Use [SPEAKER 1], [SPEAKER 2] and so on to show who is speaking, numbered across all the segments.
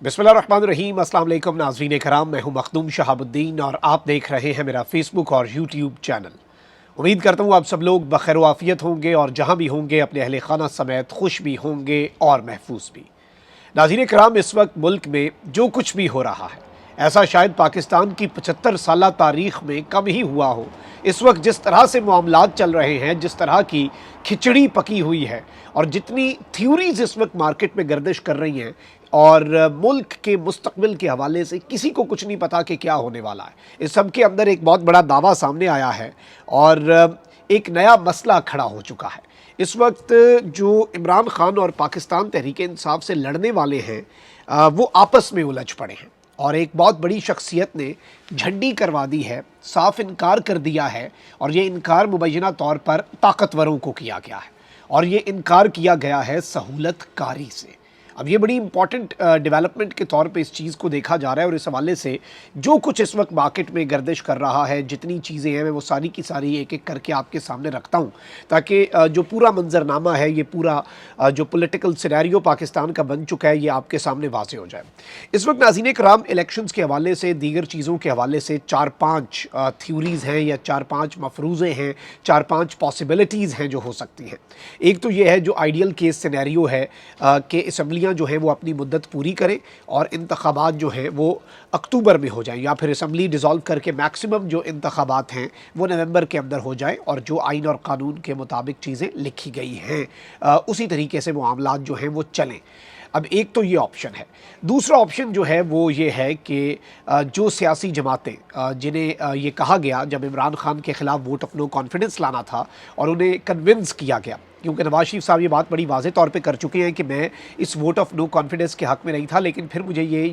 [SPEAKER 1] बिस्मिल्लाहिर्रहमानिर्रहीम। अस्सलाम वालेकुम नाज़रीन कराम, मैं हूं मखदूम शहाबुद्दीन और आप देख रहे हैं मेरा फेसबुक और यूट्यूब चैनल। उम्मीद करता हूं आप सब लोग बखैर वाफ़ियत होंगे और जहां भी होंगे अपने अहले खाना समेत खुश भी होंगे और महफूज भी। नाज़रीन कराम, इस वक्त मुल्क में जो कुछ भी हो रहा है ऐसा शायद पाकिस्तान की 75 साला तारीख़ में कम ही हुआ हो। इस वक्त जिस तरह से मामलात चल रहे हैं, जिस तरह की खिचड़ी पकी हुई है और जितनी थ्योरीज इस वक्त मार्केट में गर्दिश कर रही हैं और मुल्क के मुस्तकबिल के हवाले से किसी को कुछ नहीं पता कि क्या होने वाला है। इस सब के अंदर एक बहुत बड़ा दावा सामने आया है और एक नया मसला खड़ा हो चुका है। इस वक्त जो इमरान खान और पाकिस्तान तहरीक इंसाफ से लड़ने वाले हैं वो आपस में उलझ पड़े हैं और एक बहुत बड़ी शख्सियत ने झंडी करवा दी है, साफ इनकार कर दिया है और ये इनकार मुबैना तौर पर ताकतवरों को किया गया है और ये इनकार किया गया है सहूलत कारी से। अब ये बड़ी इंपॉर्टेंट डेवलपमेंट के तौर पे इस चीज़ को देखा जा रहा है और इस हवाले से जो कुछ इस वक्त मार्केट में गर्दिश कर रहा है, जितनी चीज़ें हैं मैं वो सारी की सारी एक एक करके आपके सामने रखता हूँ ताकि जो पूरा मंजरनामा है, ये पूरा जो पॉलिटिकल सिनेरियो पाकिस्तान का बन चुका है, ये आपके सामने वाज़ेह हो जाए। इस वक्त नाज़रीन कराम, इलेक्शंस के हवाले से, दीगर चीज़ों के हवाले से 4-5 थ्योरीज़ हैं या 4-5 मफरूज़े हैं, 4-5 पॉसिबिलिटीज़ हैं जो हो सकती हैं। एक तो ये है जो आइडियल केस सिनेरियो है कि असम्बलियाँ जो है वो अपनी मुद्दत पूरी करें और इंतखाबात जो हैं वो अक्टूबर में हो जाएं या फिर असम्बली डिज़ोल्व करके मैक्सिमम जो इंतखाबात हैं वो नवंबर के अंदर हो जाएं और जो आइन और कानून के मुताबिक चीज़ें लिखी गई हैं उसी तरीके से मामलात जो हैं वो चलें। अब एक तो ये ऑप्शन है। दूसरा ऑप्शन जो है वो ये है कि जो सियासी जमातें जिन्हें ये कहा गया जब इमरान खान के ख़िलाफ़ वोट ऑफ नो कॉन्फिडेंस लाना था और उन्हें कन्विंस किया गया, क्योंकि नवाज शरीफ साहब ये बात बड़ी वाज़े तौर पे कर चुके हैं कि मैं इस वोट ऑफ नो कॉन्फिडेंस के हक़ में नहीं था, लेकिन फिर मुझे ये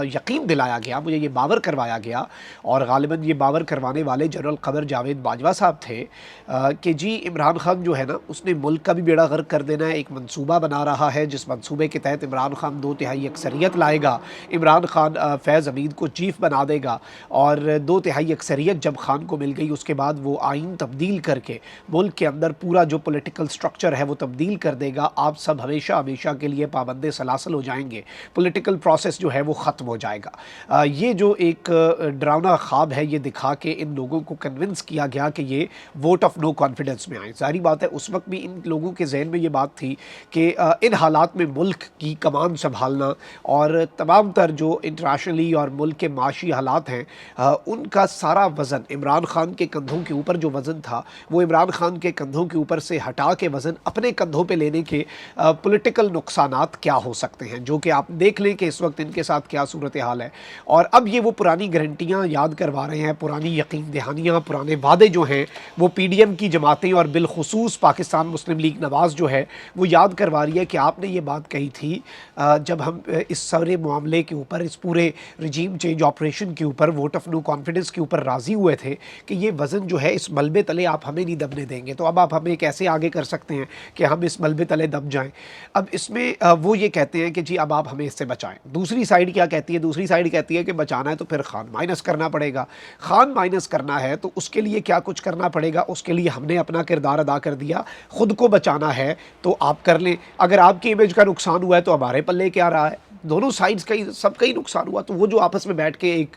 [SPEAKER 1] यकीन दिलाया गया, मुझे ये बावर करवाया गया और ग़ालिबन ये बावर करवाने वाले जनरल क़मर जावेद बाजवा साहब थे कि जी इमरान खान जो है ना उसने मुल्क का भी बेड़ा गर्क कर देना है। एक मंसूबा बना रहा है जिस मंसूबे के तहत इमरान खान 2/3 अक्सरियत लाएगा, इमरान खान फैज़ हमीद को चीफ़ बना देगा और 2/3 अक्सरियत जब खान को मिल गई उसके बाद वो आइन तब्दील करके मुल्क के अंदर पूरा जो पॉलिटिकल स्ट्रक्चर है वो तब्दील कर देगा। आप सब हमेशा हमेशा के लिए पाबंदे सलासल हो जाएंगे, पॉलिटिकल प्रोसेस जो है वो ख़त्म हो जाएगा। ये जो एक डरावना ख्वाब है ये दिखा के इन लोगों को कन्विंस किया गया कि ये वोट ऑफ नो कॉन्फिडेंस में आए। जाहिर बात है उस वक्त भी इन लोगों के जहन में ये बात थी कि इन हालात में मुल्क की कमान संभालना और तमाम तर जो इंटरनेशनली और मुल्क के माशी हालात हैं उनका सारा वज़न इमरान खान के कंधों के ऊपर जो वज़न था वो इमरान खान के कंधों के ऊपर से हटा के वज़न अपने कंधों पे लेने के पॉलिटिकल नुकसानात क्या हो सकते हैं, जो कि आप देख लें कि इस वक्त इनके साथ क्या सूरत हाल है। और अब ये वो पुरानी गारंटियाँ याद करवा रहे हैं, पुरानी यकीन दहानियाँ, पुराने वादे जो हैं वो PDM की जमातें और बिलखुसूस पाकिस्तान मुस्लिम लीग नवाज़ जो है वो याद करवा रही है कि आपने ये बात कही थी जब हम इस सारे मामले के ऊपर, इस पूरे रजीम चेंज ऑपरेशन के ऊपर, वोट ऑफ नो कॉन्फिडेंस के ऊपर राज़ी हुए थे कि ये वज़न जो है इस मलबे तले आप हमें नहीं दबने देंगे, तो अब आप हमें कैसे आगे कर सकते हैं कि हम इस मलबे तले दब जाएं। अब इसमें वो ये कहते हैं कि जी अब आप हमें इससे बचाएं। दूसरी साइड क्या कहती है? दूसरी साइड कहती है कि बचाना है तो फिर खान माइनस करना पड़ेगा। खान माइनस करना है तो उसके लिए क्या कुछ करना पड़ेगा? उसके लिए हमने अपना किरदार अदा कर दिया। ख़ुद को बचाना है तो आप कर लें, अगर आपकी इमेज का नुकसान हुआ है तो हमारे पल्ले क्या रहा है? दोनों साइड्स का ही सबका ही नुकसान हुआ। तो वो जो आपस में बैठ के एक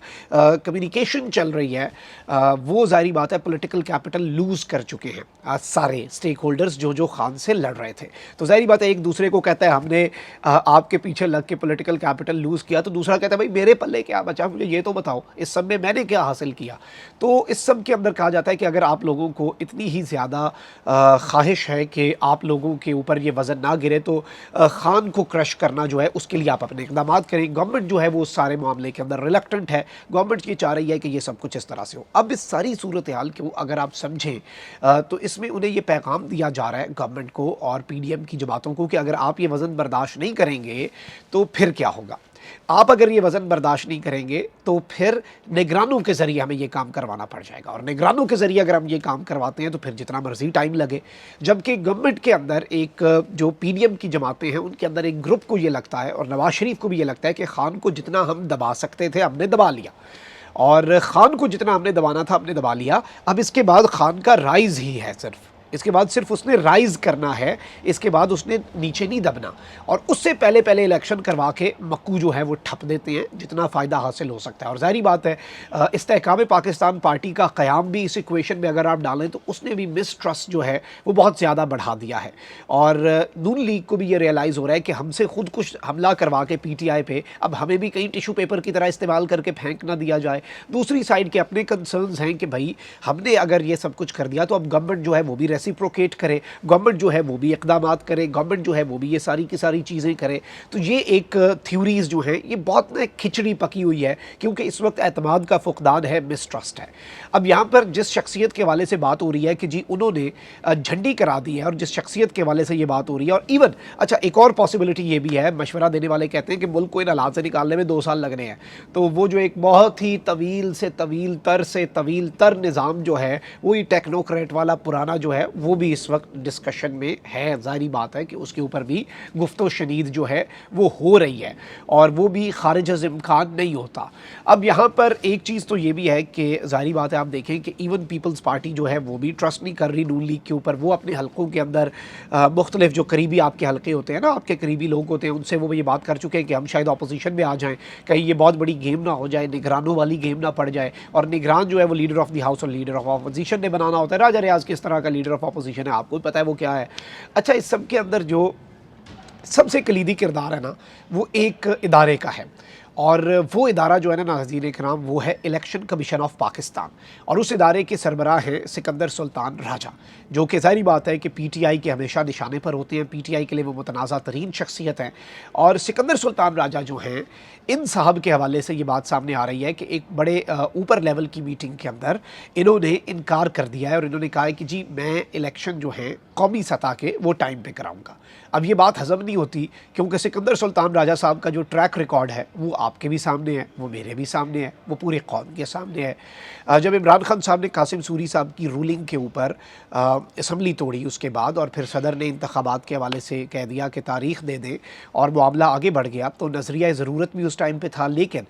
[SPEAKER 1] कम्युनिकेशन चल रही है वो ज़ाहिर बात है पॉलिटिकल कैपिटल लूज़ कर चुके हैं सारे स्टेक होल्डर्स जो खान से लड़ रहे थे। तो ज़ाहिर बात है एक दूसरे को कहता है हमने आपके पीछे लग के पॉलिटिकल कैपिटल लूज़ किया, तो दूसरा कहता है भाई मेरे पल्ले क्या बचा, मुझे ये तो बताओ इस सब में मैंने क्या हासिल किया। तो इस सब के अंदर कहा जाता है कि अगर आप लोगों को इतनी ही ज़्यादा ख्वाहिश है कि आप लोगों के ऊपर ये वज़न ना गिरे तो खान को क्रश करना जो है उसके लिए आप अपने इक़दाम करें। गवर्नमेंट जो है वो उस सारे मामले के अंदर रिलक्टेंट है, गवर्नमेंट ये चाह रही है कि ये सब कुछ इस तरह से हो। अब इस सारी सूरत हाल को अगर आप समझें तो इसमें उन्हें ये पैगाम दिया जा रहा है गवर्नमेंट को और PDM की जमातों को कि अगर आप ये वज़न बर्दाश्त नहीं करेंगे तो फिर क्या होगा। आप अगर ये वज़न बर्दाश्त नहीं करेंगे तो फिर निगरानों के ज़रिए हमें ये काम करवाना पड़ जाएगा और निगरानों के ज़रिए अगर हम ये काम करवाते हैं तो फिर जितना मर्ज़ी टाइम लगे। जबकि गवर्नमेंट के अंदर एक जो PDM की जमातें हैं उनके अंदर एक ग्रुप को ये लगता है और नवाज शरीफ को भी ये लगता है कि खान को जितना हम दबा सकते थे हमने दबा लिया और ख़ान को जितना हमने दबाना था हमने दबा लिया। अब इसके बाद खान का राइज़ ही है सिर्फ इसके बाद सिर्फ उसने राइज़ करना है, इसके बाद उसने नीचे नहीं दबना। और उससे पहले पहले इलेक्शन करवा के मक्कू जो है वो ठप देते हैं जितना फ़ायदा हासिल हो सकता है। और ज़ाहिर बात है इस्तेहकाम पाकिस्तान पार्टी का क़याम भी इस इक्वेशन में अगर आप डालें तो उसने भी मिसट्रस्ट जो है वो बहुत ज़्यादा बढ़ा दिया है। और नून लीग को भी ये रियलाइज़ हो रहा है कि हमसे खुद कुछ हमला करवा के PTI पे अब हमें भी कहीं टिश्यू पेपर की तरह इस्तेमाल करके फेंक ना दिया जाए। दूसरी साइड के अपने कंसर्न्स हैं कि भाई हमने अगर ये सब कुछ कर दिया तो अब गवर्नमेंट जो है वो भी रेसिप्रोकेट करे, गवर्नमेंट जो है वो भी इक़दामात करे, गवर्नमेंट जो है वो भी ये सारी की सारी चीज़ें करे। तो ये एक थ्योरीज़ जो हैं ये बहुत ना खिचड़ी पकी हुई है, क्योंकि इस वक्त एतमाद का फुकदान है, मिसट्रस्ट है। अब यहाँ पर जिस शख्सियत के हवाले से बात हो रही है कि जी उन्होंने झंडी करा दी है, और जिस शख्सियत के हवाले से ये बात हो रही है, और इवन अच्छा एक और पॉसिबिलिटी ये भी है, मशवरा देने वाले कहते हैं कि मुल्क को इन हालात से निकालने में 2 साल लगने हैं। तो वो जो एक बहुत ही तवील से तवील तर निज़ाम जो है वो ये टेक्नोक्रेट वाला पुराना जो है वो भी इस वक्त डिस्कशन में है। ज़ाहिर बात है कि उसके ऊपर भी गुफ्तो शनीद जो है वो हो रही है, और वो भी खारिज अज़ इम्कान नहीं होता। अब यहाँ पर एक चीज़ तो ये भी है कि ज़ाहिर बात है आप देखें कि इवन पीपल्स पार्टी जो है वो भी ट्रस्ट नहीं कर रही नून लीग के ऊपर। वो अपने हलकों के अंदर मुख्तलिफ जो करीबी आपके हलके होते हैं ना, आपके करीबी लोग होते हैं, उनसे वो ये बात कर चुके हैं कि हम शायद अपोजिशन में आ जाएँ, कहीं ये बहुत बड़ी गेम ना हो जाए, निगरानों वाली गेम ना पड़ जाए। और निगरान जो है वो लीडर ऑफ द हाउस और लीडर ऑफ अपोजिशन ने बनाना होता है। राजा रियाज किस तरह का लीडर ऑफ अपोजिशन है, आपको भी पता है वो क्या है। अच्छा, इस सब के अंदर जो सबसे कलीदी किरदार है ना वो एक इदारे का है, और वो इदारा जो है ना नाज़रीन इकराम वो है इलेक्शन कमीशन ऑफ पाकिस्तान। और उस इदारे के सरबराह हैं सिकंदर सुल्तान राजा, जो कि ज़ाहिर बात है कि PTI के हमेशा निशाने पर होते हैं, PTI के लिए वो मुतनाज़ा तरीन शख्सियत हैं। और सिकंदर सुल्तान राजा जो हैं, इन साहब के हवाले से ये बात सामने आ रही है कि एक बड़े ऊपर लेवल की मीटिंग के अंदर इन्होंने इनकार कर दिया है, और इन्होंने कहा है कि जी मैं इलेक्शन जो हैं कौमी सतह के वो टाइम पे कराऊंगा। अब ये बात हज़म नहीं होती, क्योंकि सिकंदर सुल्तान राजा साहब का जो ट्रैक रिकॉर्ड है वो आपके भी सामने है, वो मेरे भी सामने है, वो पूरे कौम के सामने है। जब इमरान खान साहब ने कासिम सूरी साहब की रूलिंग के ऊपर असम्बली तोड़ी उसके बाद, और फिर सदर ने इंतखाबात के हवाले से कह दिया कि तारीख़ दे दें, और मामला आगे बढ़ गया, तो नज़रिया ज़रूरत भी उस टाइम पे था। लेकिन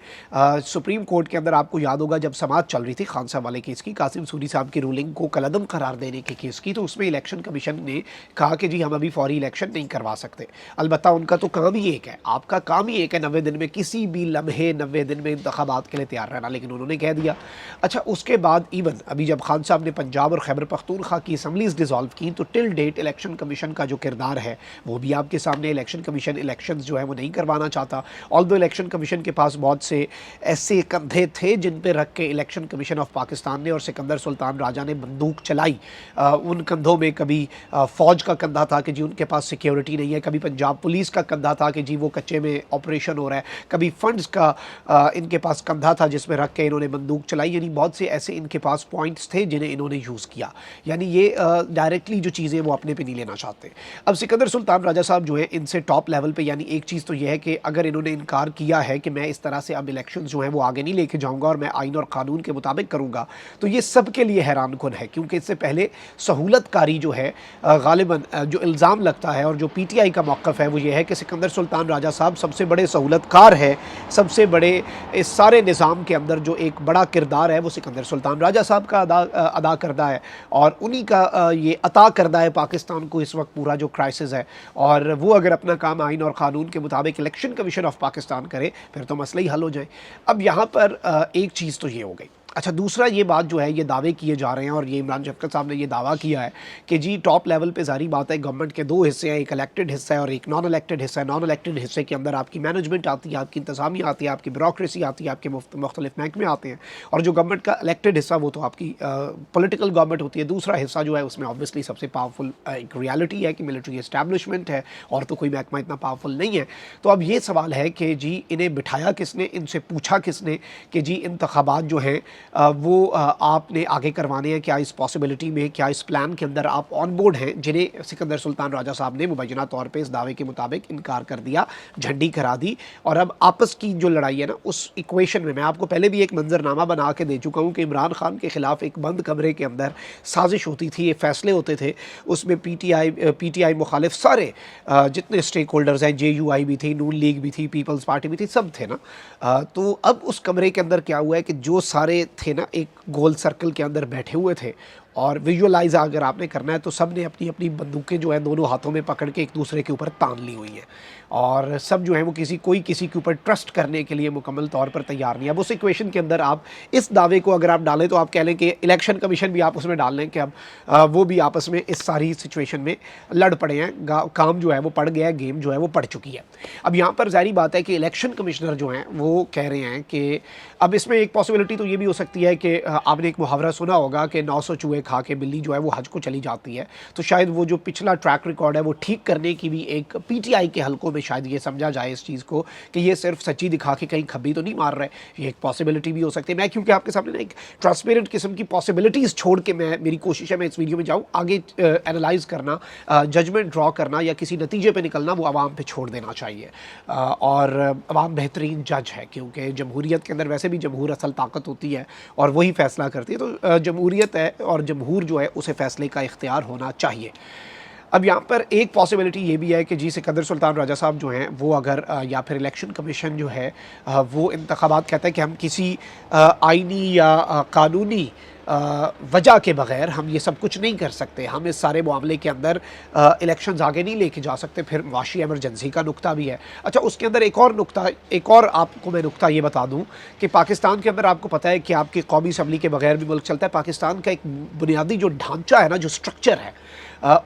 [SPEAKER 1] सुप्रीम कोर्ट के अंदर आपको याद होगा जब समाअत चल रही थी खान साहब वाले केस की, कासिम सूरी साहब की रूलिंग को कलअदम करार देने के केस की, तो उसमें इलेक्शन कमीशन ने कहा कि जी हम अभी फौरी इलेक्शन नहीं करवा सकते। अलबत्ता उनका तो काम ही एक है, आपका काम ही एक है 90 दिन में, किसी भी लम्हे 90 दिन में इंतखाबात के लिए तैयार रहना, लेकिन उन्होंने कह दिया। अच्छा, उसके बाद इवन अभी जब खान साहब ने पंजाब और खैबर पख्तूनख्वा की असम्बलीज़ डिज़ोल्व की, तो टिल डेट इलेक्शन कमीशन का जो किरदार है वो भी आपके सामने। इलेक्शन कमीशन इलेक्शन जो है वो नहीं करवाना चाहता, ऑल्दो इलेक्शन कमीशन के पास बहुत से ऐसे कंधे थे जिन पर रख के इलेक्शन कमीशन ऑफ पाकिस्तान ने और सिकंदर सुल्तान राजा ने बंदूक चलाई। उन कंधों में कभी फ़ौज का कंधा था कि जी उनके पास सिक्योरिटी नहीं है, कभी पंजाब पुलिस का कंधा था कि जी वो कच्चे में ऑपरेशन हो रहा है, कभी फंड्स का इनके पास कंधा था जिसमें रख के इन्होंने बंदूक चलाई। यानी बहुत से ऐसे इनके पास पॉइंट्स थे जिन्हें इन्होंने यूज़ किया, यानी ये डायरेक्टली जो चीज़ें वो अपने पे नहीं लेना चाहते। अब सिकंदर सुल्तान राजा साहब जो है इनसे टॉप लेवल पे, यानी एक चीज़ तो यह है कि अगर इन्होंने इनकार किया है कि मैं इस तरह से अब इलेक्शन जो है वो आगे नहीं लेके जाऊँगा और मैं आइन और क़ानून के मुताबिक करूँगा, तो ये सब के लिए हैरान कुन है, क्योंकि इससे पहले सहूलतकारी जो है गालिबन जो इल्ज़ाम लगता है और जो PTI का मौक़िफ़ है वो ये है कि सिकंदर सुल्तान राजा साहब सबसे बड़े सहूलतकार है, सबसे बड़े इस सारे निज़ाम के अंदर जो एक बड़ा किरदार है वो सिकंदर सुल्तान राजा साहब का अदा करदा है, और उन्हीं का ये अता करदा है पाकिस्तान को इस वक्त पूरा जो क्राइसिस है। और वो अगर अपना काम आइन और क़ानून के मुताबिक इलेक्शन कमीशन ऑफ पाकिस्तान करे फिर तो मसला ही हल हो जाए। अब यहाँ पर एक चीज़ तो ये हो गई। अच्छा, दूसरा ये बात जो है ये दावे किए जा रहे हैं, और ये इमरान शफ़क़त साहब ने ये दावा किया है कि जी टॉप लेवल पे ज़ाहिर बात है गवर्नमेंट के 2 हिस्से हैं, एक इलेक्टेड हिस्सा है और एक नॉन इलेक्टेड हिस्सा है। नॉन इलेक्टेड हिस्से के अंदर आपकी मैनेजमेंट आती है, आपकी इंतज़ामिया आती है, आपकी ब्यूरोक्रेसी आती है, आपके मुख्तलिफ महकमे आते हैं, और जो गवर्नमेंट का इलेक्टेड हिस्सा वो तो आपकी पॉलिटिकल गवर्नमेंट होती है। दूसरा हिस्सा जो है उसमें ऑब्वियसली सबसे पावरफुल एक रियलिटी है कि मिलिट्री इस्टेब्लिशमेंट है, और तो कोई महकमा इतना पावरफुल नहीं है। तो अब ये सवाल है कि जी इन्हें बिठाया किसने, इनसे पूछा किसने कि जी इंतखाबात जो हैं वो आपने आगे करवाने हैं, क्या इस पॉसिबिलिटी में, क्या इस प्लान के अंदर आप ऑन बोर्ड हैं, जिन्हें सिकंदर सुल्तान राजा साहब ने मुबैना तौर पे इस दावे के मुताबिक इनकार कर दिया, झंडी करा दी। और अब आपस की जो लड़ाई है ना उस इक्वेशन में मैं आपको पहले भी एक मंजरनामा बना के दे चुका हूँ कि इमरान खान के ख़िलाफ़ एक बंद कमरे के अंदर साजिश होती थी, ये फैसले होते थे, उसमें PTI मुखालिफ सारे जितने स्टेक होल्डर्स हैं, JUI भी थी, नून लीग भी थी, पीपल्स पार्टी भी थी, सब थे ना। तो अब उस कमरे के अंदर क्या हुआ है कि जो सारे थे ना एक गोल सर्कल के अंदर बैठे हुए थे, और विजुअलाइज अगर आपने करना है तो सब ने अपनी अपनी बंदूकें जो है दोनों हाथों में पकड़ के एक दूसरे के ऊपर तान ली हुई हैं और सब जो है वो कोई किसी के ऊपर ट्रस्ट करने के लिए मुकम्मल तौर पर तैयार नहीं है। अब उस इक्वेशन के अंदर आप इस दावे को अगर आप डालें तो आप कह लें कि इलेक्शन कमीशन भी आप उसमें डाल लें कि अब वो भी आपस में इस सारी सिचुएशन में लड़ पड़े हैं, काम जो है वो पड़ गया है, गेम जो है वो पड़ चुकी है। अब यहाँ पर ज़ाहिर बात है कि इलेक्शन कमिश्नर जो हैं वो कह रहे हैं कि अब इसमें एक पॉसिबिलिटी तो ये भी हो सकती है कि आपने एक मुहावरा सुना होगा कि 900 चूहे खा के बिल्ली जो है वो हज को चली जाती है, तो शायद वो जो पिछला ट्रैक रिकॉर्ड है वो ठीक करने की भी एक पीटीआई के हलकों में शायद ये समझा जाए इस चीज़ को कि ये सिर्फ सच्ची दिखा के कहीं खब्बी तो नहीं मार रहे, ये एक पॉसिबिलिटी भी हो सकती है। मैं क्योंकि आपके सामने ना एक ट्रांसपेरेंट किस्म की पॉसिबिलिटीज़ छोड़ के मेरी कोशिश है मैं इस वीडियो में जाऊँ, आगे एनालाइज करना, जजमेंट ड्रॉ करना या किसी नतीजे पर निकलना वो आवाम पे छोड़ देना चाहिए। और आवाम बेहतरीन जज है क्योंकि जमहूरियत के अंदर वैसे भी जमहूर असल ताकत होती है और वही फैसला करती है, तो जमहूरियत है और जमहूर जो है उसे फैसले का इख्तियार होना चाहिए। अब यहाँ पर एक पॉसिबिलिटी ये भी है कि जी सिकंदर सुल्तान राजा साहब जो हैं वो अगर या फिर इलेक्शन कमीशन जो है वो इंतखाबात कहता है कि हम किसी आइनी या कानूनी वजह के बग़ैर हम ये सब कुछ नहीं कर सकते, हम इस सारे मामले के अंदर इलेक्शंस आगे नहीं लेके जा सकते, फिर वाशी एमरजेंसी का नुक्ता भी है। अच्छा, उसके अंदर एक और आपको मैं नुक्ता ये बता दूं कि पाकिस्तान के अंदर आपको पता है कि आपकी कौमी असम्बली के बगैर भी मुल्क चलता है। पाकिस्तान का एक बुनियादी जो ढांचा है ना, जो स्ट्रक्चर है,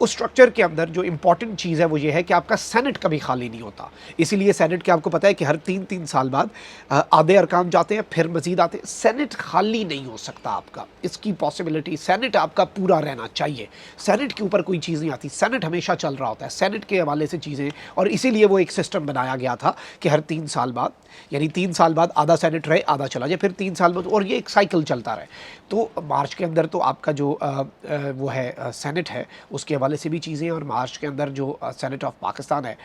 [SPEAKER 1] उस स्ट्रक्चर के अंदर जो इंपॉर्टेंट चीज़ है वो ये है कि आपका सेनेट कभी खाली नहीं होता। इसीलिए सेनेट के आपको पता है कि हर 3-3 साल बाद आधे अरकान जाते हैं, फिर मजीद आते हैं। सेनेट खाली नहीं हो सकता आपका, इसकी पॉसिबिलिटी, सेनेट आपका पूरा रहना चाहिए। सेनेट के ऊपर कोई चीज़ नहीं आती, सेनेट हमेशा चल रहा होता है, सेनेट के हवाले से चीज़ें, और इसीलिए वो एक सिस्टम बनाया गया था कि हर 3 साल बाद, यानी 3 साल बाद आधा सेनेट रहे, आधा चला जाए, फिर 3 साल बाद, और ये एक साइकिल चलता रहे। तो मार्च के अंदर तो आपका जो वो है सेनेट है उसके हवाले से भी चीज़ें, और मार्च के अंदर जो सेनेट ऑफ पाकिस्तान है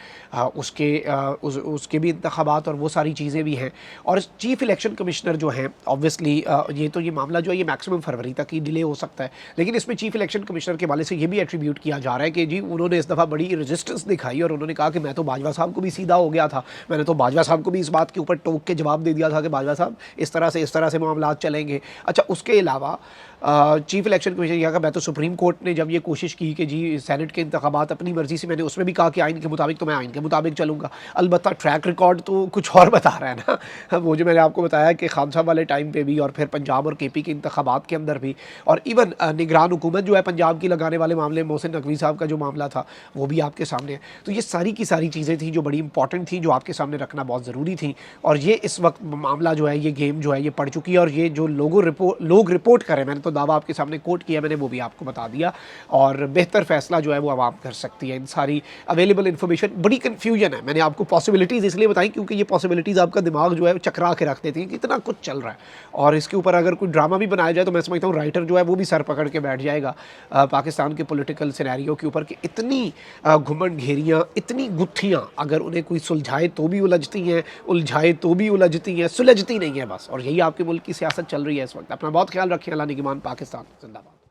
[SPEAKER 1] उसके भी इंतखाबात और वो सारी चीज़ें भी हैं। और चीफ़ इलेक्शन कमिश्नर जो हैं ऑब्वियसली ये मामला जो है ये मैक्सिमम फरवरी तक ही डिले हो सकता है, लेकिन इसमें चीफ़ इलेक्शन कमिश्नर के हवाले से ये भी एट्रीब्यूट किया जा रहा है कि जी उन्होंने इस दफ़ा बड़ी रेजिस्टेंस दिखाई और उन्होंने कहा कि मैं तो बाजवा साहब को भी सीधा हो गया था, मैंने तो बाजवा साहब को भी इस बात के ऊपर टोक के जवाब दे दिया था कि बाजवा साहब इस तरह से मामला चलेंगे। अच्छा, उसके अलावा चीफ़ इलेक्शन कमीशन यहाँ का, मैं तो सुप्रीम कोर्ट ने जब ये कोशिश की कि जी सेनेट के इंतखाबात अपनी मर्ज़ी से, मैंने उसमें भी कहा कि आइन के मुताबिक, तो मैं आइन के मुताबिक चलूँगा। अलबत्ता ट्रैक रिकॉर्ड तो कुछ और बता रहा है ना वो जो मैंने आपको बताया कि खान साहब वाले टाइम पे भी, और फिर पंजाब और केपी के इंतखाबात के अंदर भी, और इवन निगरान हुकूमत जो है पंजाब की लगाने वाले मामले, मोहसिन नकवी साहब का जो मामला था वो भी आपके सामने है। तो ये सारी की सारी चीज़ें थी जो बड़ी इंपॉर्टेंट थी, जो आपके सामने रखना बहुत ज़रूरी थी। और ये इस वक्त मामला जो है, ये गेम जो है ये पड़ चुकी है, और ये जो लोग रिपोर्ट करें, मैंने तो दावा आपके सामने कोट किया, मैंने वो भी आपको बता दिया, और बेहतर फैसला जो है वो आवाम कर सकती है। इन सारी अवेलेबल इन्फॉर्मेशन, बड़ी कन्फ्यूजन है, मैंने आपको पॉसिबिलिटीज़ इसलिए बताई क्योंकि ये पॉसिबिलिटीज़ आपका दिमाग जो है चकरा के रख देती हैं कि इतना कुछ चल रहा है, और इसके ऊपर अगर कोई ड्रामा भी बनाया जाए तो मैं समझता हूँ राइटर जो है वो भी सर पकड़ के बैठ जाएगा पाकिस्तान के पॉलिटिकल सिनेरियो के ऊपर कि इतनी घुमंड घेरियाँ, इतनी गुत्थियाँ, अगर उन्हें कोई सुलझाए तो भी उलझती हैं, उलझाए तो भी उलझती हैं, सुलझती नहीं है बस। और यही आपके मुल्क की सियासत चल रही है इस वक्त। अपना बहुत ख्याल रखिए। अल्लाह निगहबान। पाकिस्तान जिंदाबाद।